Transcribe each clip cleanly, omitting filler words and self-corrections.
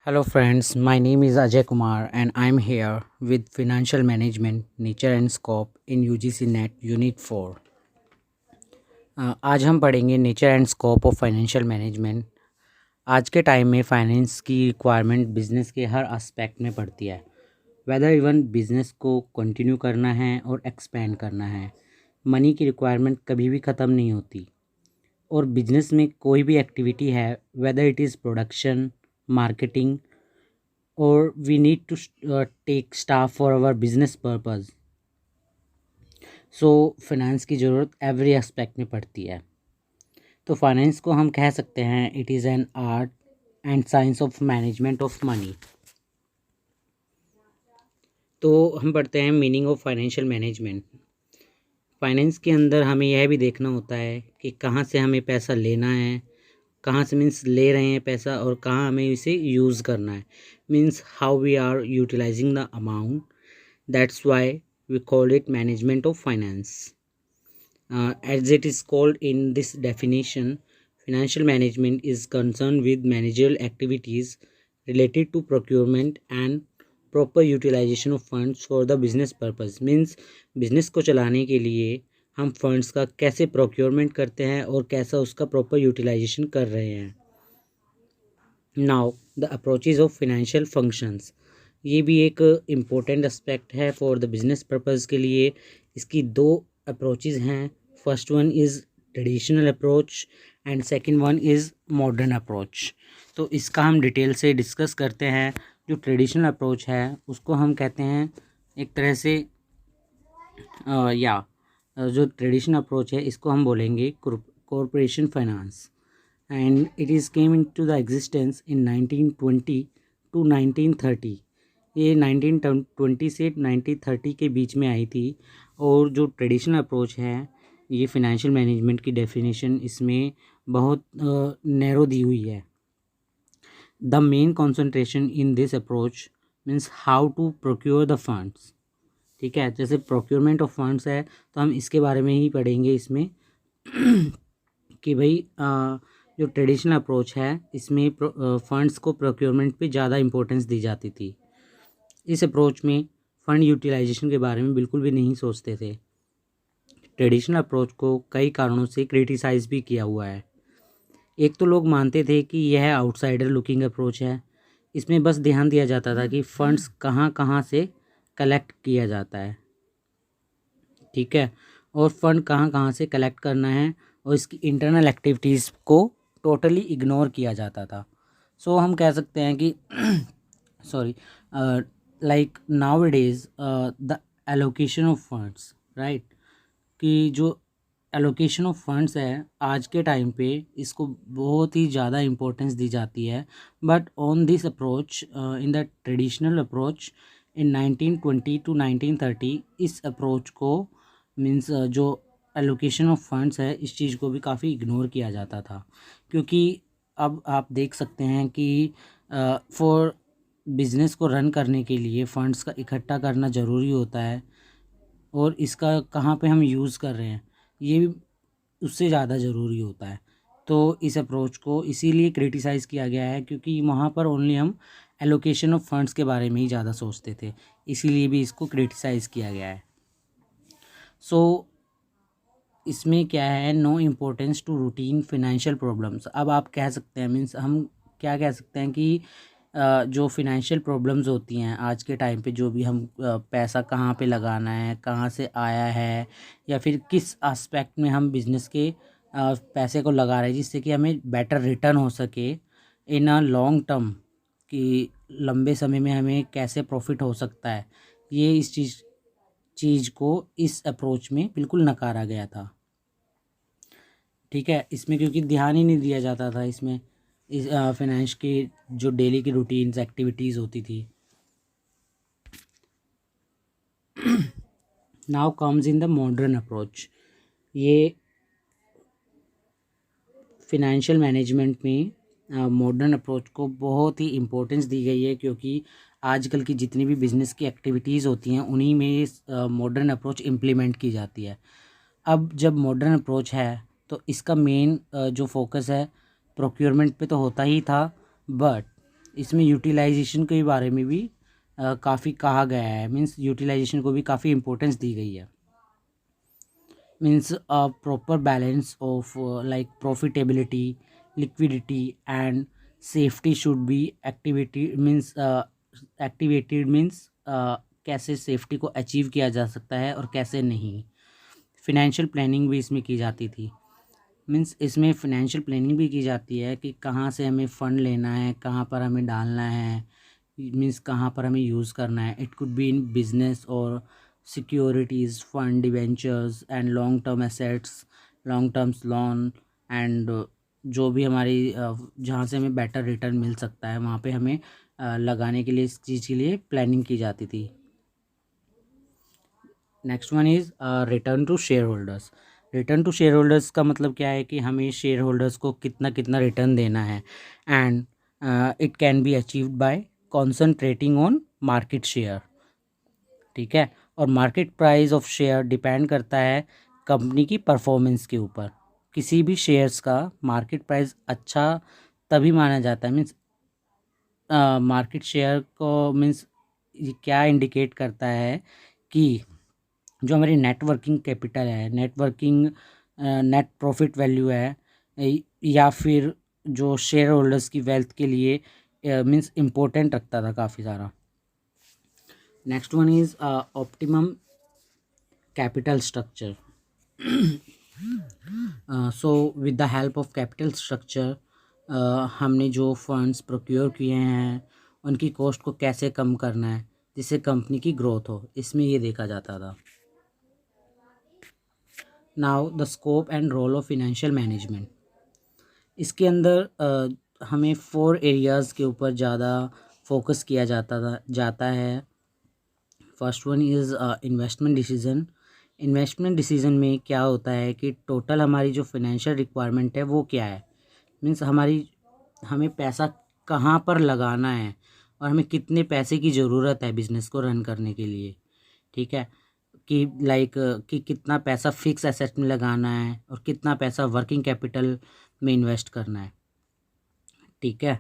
Hello friends, my name is Ajay Kumar and I'm here with Financial Management, Nature and Scope in UGC NET Unit 4. आज हम पढ़ेंगे nature and scope of financial management. आज के time में finance की requirement business के हर aspect में पड़ती है। वेदर इवन बिजनेस को कंटिन्यू करना है और एक्सपेंड करना है, मनी की रिक्वायरमेंट कभी भी ख़त्म नहीं होती। और बिजनेस में कोई भी एक्टिविटी है, whether it is production, marketing और we need to take staff for our business purpose. So finance की ज़रूरत एवरी एस्पेक्ट में पड़ती है। तो फाइनेंस को हम कह सकते हैं it is an art and science of management of money. तो हम पढ़ते हैं meaning of financial management. Finance के अंदर हमें यह भी देखना होता है कि कहाँ से हमें पैसा लेना है, कहाँ से मीन्स ले रहे हैं पैसा, और कहाँ हमें इसे यूज़ करना है, means how we are utilising the amount. That's why we call it management of finance. As it is called in this definition, financial management is concerned with managerial activities related to procurement and proper utilization of funds for the business purpose. Means business को चलाने के लिए हम funds का कैसे procurement करते हैं और कैसा उसका प्रॉपर यूटिलाइजेशन कर रहे हैं। Now the approaches of financial functions, ये भी एक इम्पोर्टेंट एस्पेक्ट है फॉर द बिजनेस पर्पज़ के लिए। इसकी दो अप्रोचेज़ हैं। First one is traditional approach and second one is modern approach. तो इसका हम डिटेल से डिस्कस करते हैं। जो ट्रेडिशनल अप्रोच है उसको हम कहते हैं एक तरह से जो ट्रेडिशनल अप्रोच है इसको हम बोलेंगे corporation finance, and it is came into the existence in 1920 to 1930। ये 1920 से 1930 के बीच में आई थी। और जो ट्रेडिशनल अप्रोच है, ये फिनेंशियल मैनेजमेंट की डेफिनेशन इसमें बहुत नैरो दी हुई है। The main concentration in this approach means how to procure the funds. ठीक है, जैसे प्रोक्योरमेंट ऑफ फंड्स है तो हम इसके बारे में ही पढ़ेंगे इसमें कि भाई जो ट्रेडिशनल अप्रोच है इसमें फंड्स को प्रोक्योरमेंट पे ज़्यादा इंपॉर्टेंस दी जाती थी। इस अप्रोच में फ़ंड यूटिलाइजेशन के बारे में बिल्कुल भी नहीं सोचते थे। ट्रेडिशनल अप्रोच को कई कारणों से क्रिटिसाइज़ भी किया हुआ है। एक तो लोग मानते थे कि यह आउटसाइडर लुकिंग अप्रोच है, इसमें बस ध्यान दिया जाता था कि फ़ंड्स कहाँ कहाँ से कलेक्ट किया जाता है, ठीक है, और फंड कहाँ कहाँ से कलेक्ट करना है, और इसकी इंटरनल एक्टिविटीज़ को टोटली इग्नोर किया जाता था। सो हम कह सकते हैं कि sorry like nowadays the allocation of funds, right, कि जो एलोकेशन ऑफ फंड्स है आज के टाइम पे इसको बहुत ही ज़्यादा इम्पोर्टेंस दी जाती है। But on this approach in the traditional approach in 1920 to 1930 इस अप्रोच को मीन्स जो एलोकेशन ऑफ फंड्स है इस चीज़ को भी काफ़ी इग्नोर किया जाता था। क्योंकि अब आप देख सकते हैं कि फॉर बिज़नेस को रन करने के लिए फ़ंड्स का इकट्ठा करना ज़रूरी होता है, और इसका कहाँ पे हम यूज़ कर रहे हैं ये भी उससे ज़्यादा ज़रूरी होता है। तो इस अप्रोच को इसीलिए क्रिटिसाइज़ किया गया है क्योंकि वहाँ पर ओनली हम एलोकेशन ऑफ फंड्स के बारे में ही ज़्यादा सोचते थे, इसीलिए भी इसको क्रिटिसाइज़ किया गया है। सो इसमें क्या है, no importance to routine financial problems. अब आप कह सकते हैं मीन्स हम क्या कह सकते हैं कि जो फिनेंशियल प्रॉब्लम्स होती हैं आज के टाइम पे, जो भी हम पैसा कहाँ पे लगाना है, कहाँ से आया है, या फिर किस एस्पेक्ट में हम बिज़नेस के पैसे को लगा रहे हैं जिससे कि हमें बेटर रिटर्न हो सके इन अ लॉन्ग टर्म, कि लंबे समय में हमें कैसे प्रॉफिट हो सकता है, ये इस चीज़ को इस अप्रोच में बिल्कुल नकारा गया था। ठीक है, इसमें क्योंकि ध्यान ही नहीं दिया जाता था इसमें इस फाइनेंस की जो डेली की रूटीन्स एक्टिविटीज़ होती थी। Now comes in the modern approach. ये फिनेंशियल मैनेजमेंट में मॉडर्न अप्रोच को बहुत ही इम्पोर्टेंस दी गई है, क्योंकि आजकल की जितनी भी बिज़नेस की एक्टिविटीज़ होती हैं उन्हीं में मॉडर्न अप्रोच इम्प्लीमेंट की जाती है। अब जब मॉडर्न अप्रोच है तो इसका मेन जो फोकस है प्रोक्योरमेंट पे तो होता ही था, बट इसमें यूटिलाइजेशन के बारे में भी काफ़ी कहा गया है, मीन्स यूटिलाइजेशन को भी काफ़ी इम्पोर्टेंस दी गई है। Means proper balance of like profitability, liquidity and safety should be activated means कैसे सेफ्टी को अचीव किया जा सकता है और कैसे नहीं। फिनेंशियल प्लानिंग भी इसमें की जाती थी, मीन्स इसमें फिनेंशियल प्लानिंग भी की जाती है कि कहाँ से हमें फ़ंड लेना है, कहाँ पर हमें डालना है, मीन्स कहाँ पर हमें यूज़ करना है। It could be in business और securities, fund, debentures and long term assets, long terms loan and जो भी हमारी जहाँ से हमें बेटर रिटर्न मिल सकता है वहाँ पे हमें लगाने के लिए, इस चीज़ के लिए प्लानिंग की जाती थी। Next one is return to shareholders. Return to shareholders का मतलब क्या है कि हमें शेयर होल्डर्स को कितना कितना रिटर्न देना है, and it can be achieved by concentrating on market share. ठीक है, और market price of share depend करता है कंपनी की परफॉर्मेंस के ऊपर। किसी भी शेयर्स का मार्केट प्राइस अच्छा तभी माना जाता है, मीन्स मार्केट शेयर को मीन्स ये क्या इंडिकेट करता है कि जो हमारी नेटवर्किंग कैपिटल है, नेटवर्किंग नेट प्रॉफिट वैल्यू है, या फिर जो शेयर होल्डर्स की वेल्थ के लिए मीन्स इम्पोर्टेंट रखता था काफ़ी सारा। Next one is optimum capital structure. So with the help of capital structure हमने जो फंड्स प्रोक्योर किए हैं उनकी कॉस्ट को कैसे कम करना है जिससे कंपनी की ग्रोथ हो, इसमें ये देखा जाता था। Now the scope and role of financial management. इसके अंदर हमें 4 एरियाज़ के ऊपर ज़्यादा फोकस किया जाता है। First one is investment decision. Investment decision में क्या होता है कि टोटल हमारी जो फिनेंशियल रिक्वायरमेंट है वो क्या है, मीन्स हमें पैसा कहाँ पर लगाना है और हमें कितने पैसे की ज़रूरत है बिज़नेस को रन करने के लिए। ठीक है, कि लाइक कि कितना पैसा फिक्स एसेट में लगाना है और कितना पैसा वर्किंग कैपिटल में इन्वेस्ट करना है। ठीक है,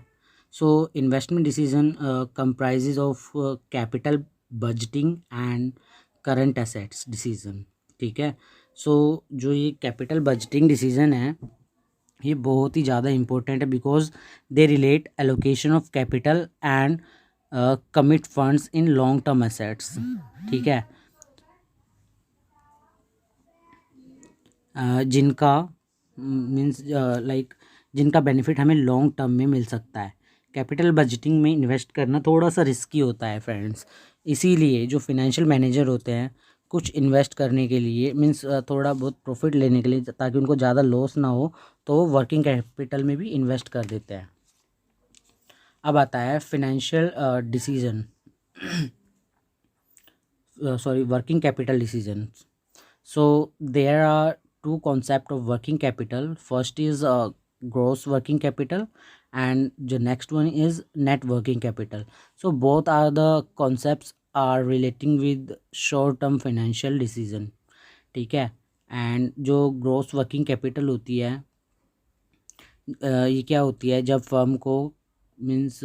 so investment decision comprises of capital budgeting and current assets decision. ठीक है, सो जो ये कैपिटल बजटिंग डिसीजन है ये बहुत ही ज़्यादा इम्पोर्टेंट है because they relate allocation of capital and commit funds in long term assets. ठीक है, जिनका मीन्स लाइक जिनका बेनिफिट हमें लॉन्ग टर्म में मिल सकता है। कैपिटल बजटिंग में इन्वेस्ट करना थोड़ा सा रिस्की होता है फ्रेंड्स, इसीलिए जो फिनेंशियल मैनेजर होते हैं कुछ इन्वेस्ट करने के लिए मीन्स थोड़ा बहुत प्रॉफिट लेने के लिए ताकि उनको ज़्यादा लॉस ना हो तो वो वर्किंग कैपिटल में भी इन्वेस्ट कर देते हैं। अब आता है financial decision, sorry working capital decision. So there are two concept of working capital. First is gross working capital and the next one is net working capital. So both are the concepts are relating with short term financial decision. ठीक है, and जो gross working capital होती है ये क्या होती है जब फर्म को मीन्स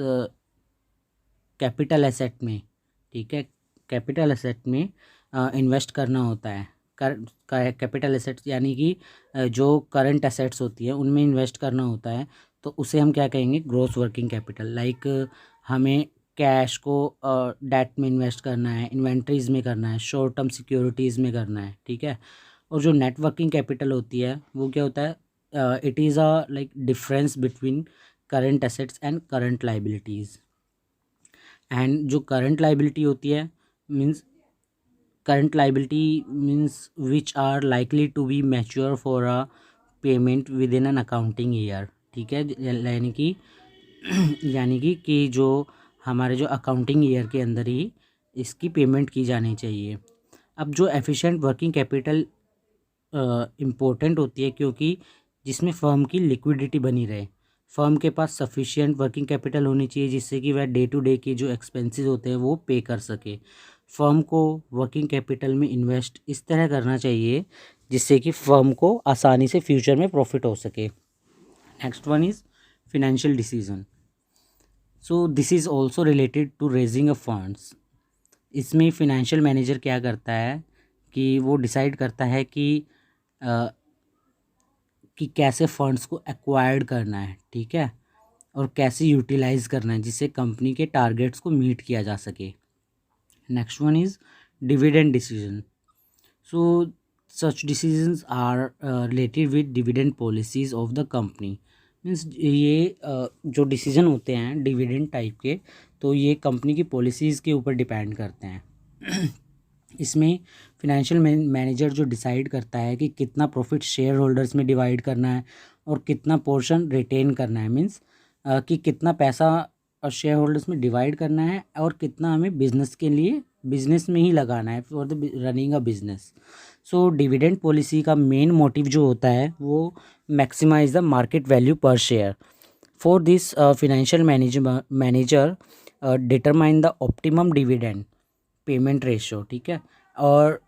कैपिटल एसेट में, ठीक है, कैपिटल एसेट में इन्वेस्ट करना होता है। कैपिटल एसेट्स यानी कि जो करंट एसेट्स होती है उनमें इन्वेस्ट करना होता है तो उसे हम क्या कहेंगे, ग्रोस वर्किंग कैपिटल। लाइक हमें कैश को डेट में इन्वेस्ट करना है, इन्वेंट्रीज़ में करना है, शॉर्ट टर्म सिक्योरिटीज़ में करना है। ठीक है, और जो नेट वर्किंग कैपिटल होती है वो क्या होता है, it is a like difference between current assets and current liabilities. And जो करंट लाइबिलिटी होती है means current liability means which are likely to be mature for a payment within an accounting year। ठीक है, यानी कि जो हमारे जो अकाउंटिंग ईयर के अंदर ही इसकी पेमेंट की जानी चाहिए। अब जो एफिशिएंट वर्किंग कैपिटल इम्पोर्टेंट होती है क्योंकि जिसमें फ़र्म की लिक्विडिटी बनी रहे, फ़र्म के पास सफिशिएंट वर्किंग कैपिटल होनी चाहिए जिससे कि वह डे टू डे के जो एक्सपेंसेस होते हैं वो पे कर सके। फ़र्म को वर्किंग कैपिटल में इन्वेस्ट इस तरह करना चाहिए जिससे कि फ़र्म को आसानी से फ्यूचर में प्रॉफिट हो सके। Next one is financial decision. So this is also related to raising a funds. इसमें फिनेंशियल मैनेजर क्या करता है कि वो डिसाइड करता है अ, कि कैसे फंड्स को एक्वायर्ड करना है, ठीक है, और कैसे यूटिलाइज करना है जिससे कंपनी के टारगेट्स को मीट किया जा सके। Next one is dividend decision. So such decisions are related with dividend policies of the company. Means ये जो डिसीजन होते हैं डिविडेंड टाइप के, तो ये कंपनी की पॉलिसीज़ के ऊपर डिपेंड करते हैं। इसमें फिनेंशियल मैनेजर जो डिसाइड करता है कि कितना प्रॉफिट शेयर होल्डर्स में डिवाइड करना है और कितना पोर्शन रिटेन करना है। मीन्स कि कितना पैसा शेयर होल्डर्स में डिवाइड करना है और कितना हमें बिजनेस के लिए बिजनेस में ही लगाना है for the running a business. So dividend policy का मेन मोटिव जो होता है वो मैक्सिमाइज द मार्केट वैल्यू पर share. For this financial manager determine the optimum dividend payment ratio, ठीक है, और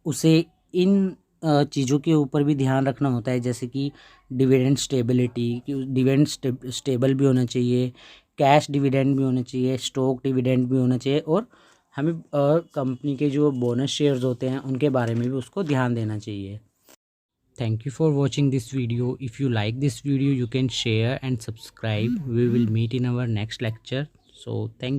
उसे इन चीज़ों के ऊपर भी ध्यान रखना होता है, जैसे कि डिविडेंड स्टेबिलिटी, कि डिविडेंड स्टेबल भी होना चाहिए, कैश डिविडेंड भी होना चाहिए, स्टॉक डिविडेंड भी होना चाहिए, और हमें कंपनी के जो बोनस शेयर्स होते हैं उनके बारे में भी उसको ध्यान देना चाहिए। Thank you for watching this video. If you like this video you can share and subscribe. We will meet in our next lecture. So thank